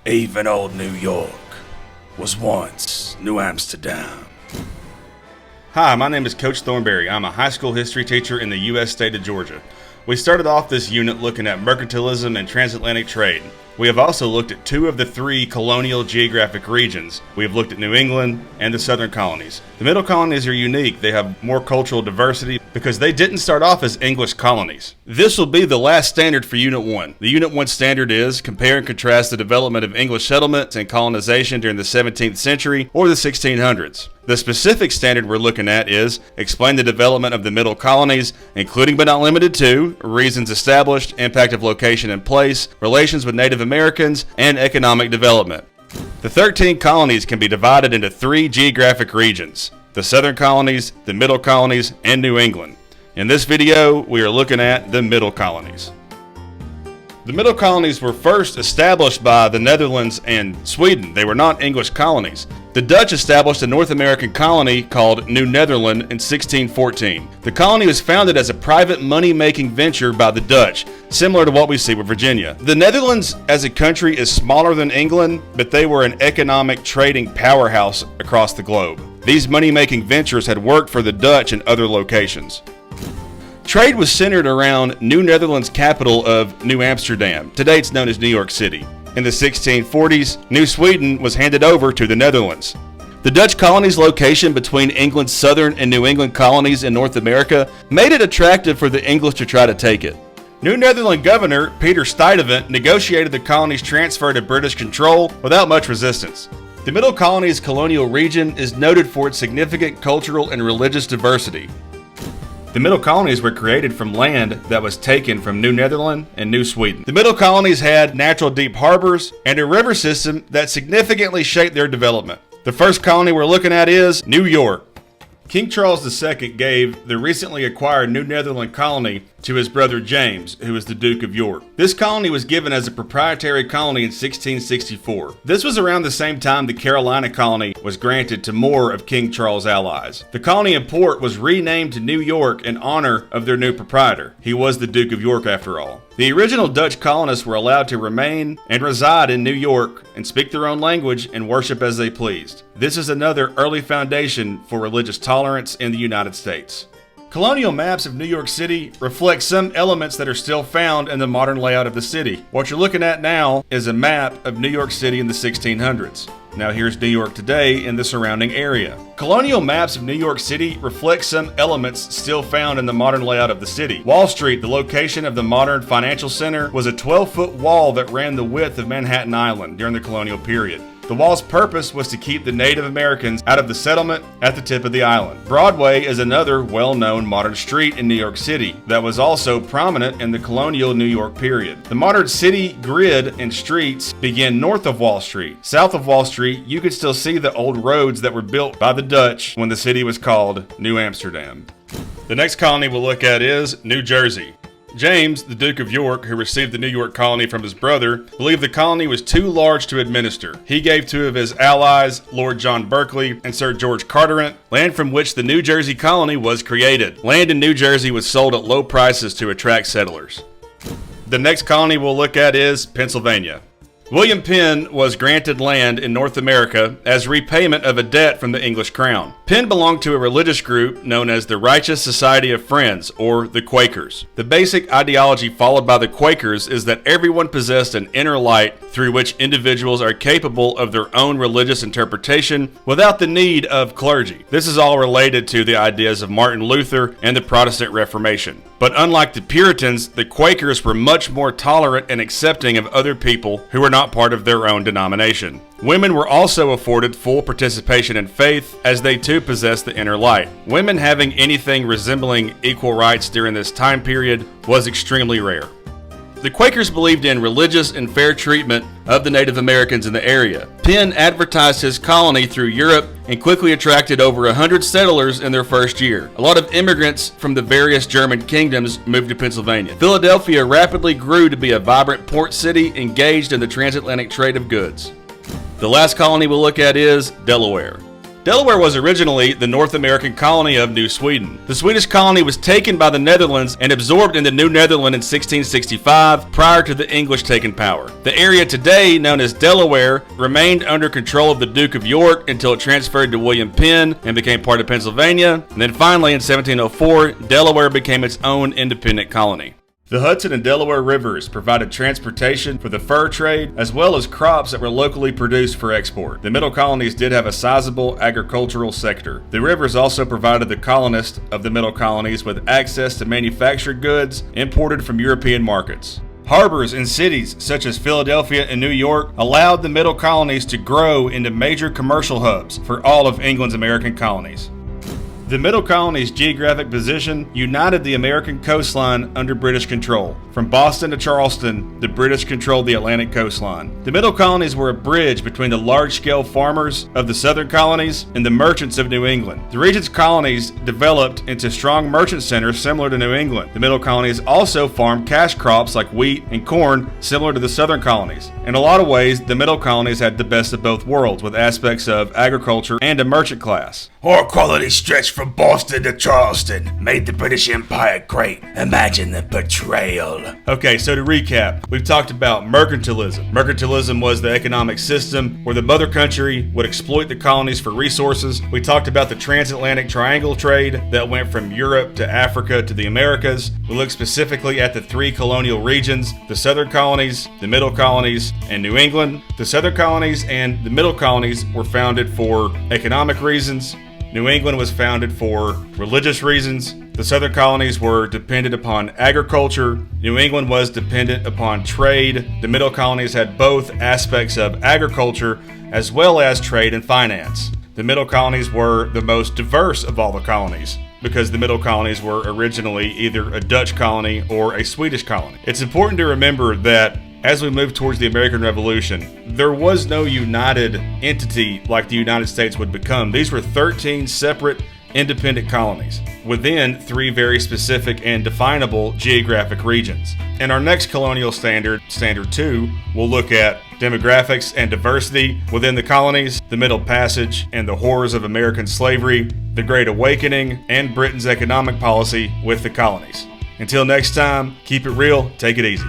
Even old New York was once New Amsterdam. Hi, my name is Coach Thornberry. I'm a high school history teacher in the U.S. state of Georgia. We started off this unit looking at mercantilism and transatlantic trade. We have also looked at 2 of the 3 colonial geographic regions. We have looked at New England and the Southern Colonies. The Middle Colonies are unique. They have more cultural diversity because they didn't start off as English colonies. This will be the last standard for Unit 1. The Unit 1 standard is compare and contrast the development of English settlements and colonization during the 17th century or the 1600s. The specific standard we're looking at is explain the development of the Middle Colonies, including but not limited to reasons established, impact of location and place, relations with Native Americans, and economic development. The 13 colonies can be divided into 3 geographic regions: the Southern Colonies, the Middle Colonies, and New England. In this video, we are looking at the Middle Colonies. The Middle Colonies were first established by the Netherlands and Sweden. They were not English colonies. The Dutch established a North American colony called New Netherland in 1614. The colony was founded as a private money-making venture by the Dutch, similar to what we see with Virginia. The Netherlands as a country is smaller than England, but they were an economic trading powerhouse across the globe. These money-making ventures had worked for the Dutch in other locations. Trade was centered around New Netherlands' capital of New Amsterdam. Today it's known as New York City. In the 1640s, New Sweden was handed over to the Netherlands. The Dutch colony's location between England's southern and New England colonies in North America made it attractive for the English to try to take it. New Netherland Governor Peter Stuyvesant negotiated the colony's transfer to British control without much resistance. The Middle Colonies colonial region is noted for its significant cultural and religious diversity. The Middle Colonies were created from land that was taken from New Netherland and New Sweden. The Middle Colonies had natural deep harbors and a river system that significantly shaped their development. The first colony we're looking at is New York. King Charles II gave the recently acquired New Netherland colony to his brother James, who was the Duke of York. This colony was given as a proprietary colony in 1664. This was around the same time the Carolina colony was granted to more of King Charles' allies. The colony and port was renamed to New York in honor of their new proprietor. He was the Duke of York after all. The original Dutch colonists were allowed to remain and reside in New York and speak their own language and worship as they pleased. This is another early foundation for religious tolerance in the United States. Colonial maps of New York City reflect some elements that are still found in the modern layout of the city. What you're looking at now is a map of New York City in the 1600s. Now here's New York today in the surrounding area. Colonial maps of New York City reflect some elements still found in the modern layout of the city. Wall Street, the location of the modern financial center, was a 12-foot wall that ran the width of Manhattan Island during the colonial period. The wall's purpose was to keep the Native Americans out of the settlement at the tip of the island. Broadway is another well-known modern street in New York City that was also prominent in the colonial New York period. The modern city grid and streets begin north of Wall Street. South of Wall Street, you could still see the old roads that were built by the Dutch when the city was called New Amsterdam. The next colony we'll look at is New Jersey. James, the Duke of York, who received the New York colony from his brother, believed the colony was too large to administer. He gave 2 of his allies, Lord John Berkeley and Sir George Carteret, land from which the New Jersey colony was created. Land in New Jersey was sold at low prices to attract settlers. The next colony we'll look at is Pennsylvania. William Penn was granted land in North America as repayment of a debt from the English crown. Penn belonged to a religious group known as the Righteous Society of Friends, or the Quakers. The basic ideology followed by the Quakers is that everyone possessed an inner light through which individuals are capable of their own religious interpretation without the need of clergy. This is all related to the ideas of Martin Luther and the Protestant Reformation. But unlike the Puritans, the Quakers were much more tolerant and accepting of other people who were not part of their own denomination. Women were also afforded full participation in faith, as they too possessed the inner light. Women having anything resembling equal rights during this time period was extremely rare. The Quakers believed in religious and fair treatment of the Native Americans in the area. Penn advertised his colony through Europe and quickly attracted over 100 settlers in their first year. A lot of immigrants from the various German kingdoms moved to Pennsylvania. Philadelphia rapidly grew to be a vibrant port city engaged in the transatlantic trade of goods. The last colony we'll look at is Delaware. Delaware was originally the North American colony of New Sweden. The Swedish colony was taken by the Netherlands and absorbed into New Netherland in 1665 prior to the English taking power. The area today, known as Delaware, remained under control of the Duke of York until it transferred to William Penn and became part of Pennsylvania. And then finally in 1704, Delaware became its own independent colony. The Hudson and Delaware rivers provided transportation for the fur trade as well as crops that were locally produced for export. The Middle Colonies did have a sizable agricultural sector. The rivers also provided the colonists of the Middle Colonies with access to manufactured goods imported from European markets. Harbors in cities such as Philadelphia and New York allowed the Middle Colonies to grow into major commercial hubs for all of England's American colonies. The Middle Colonies' geographic position united the American coastline under British control. From Boston to Charleston, the British controlled the Atlantic coastline. The Middle Colonies were a bridge between the large-scale farmers of the southern colonies and the merchants of New England. The region's colonies developed into strong merchant centers similar to New England. The Middle Colonies also farmed cash crops like wheat and corn similar to the southern colonies. In a lot of ways, the Middle Colonies had the best of both worlds with aspects of agriculture and a merchant class. Our colony stretched from Boston to Charleston, made the British Empire great. Imagine the betrayal. Okay, so to recap, we've talked about mercantilism. Mercantilism was the economic system where the mother country would exploit the colonies for resources. We talked about the transatlantic triangle trade that went from Europe to Africa to the Americas. We looked specifically at the three colonial regions, the southern colonies, the middle colonies, and New England. The southern colonies and the middle colonies were founded for economic reasons. New England was founded for religious reasons. The southern colonies were dependent upon agriculture. New England was dependent upon trade. The middle colonies had both aspects of agriculture as well as trade and finance. The middle colonies were the most diverse of all the colonies because the middle colonies were originally either a Dutch colony or a Swedish colony. It's important to remember that as we move towards the American Revolution, there was no united entity like the United States would become. These were 13 separate independent colonies within three very specific and definable geographic regions. In our next colonial standard, Standard 2, we'll look at demographics and diversity within the colonies, the Middle Passage and the horrors of American slavery, the Great Awakening, and Britain's economic policy with the colonies. Until next time, keep it real, take it easy.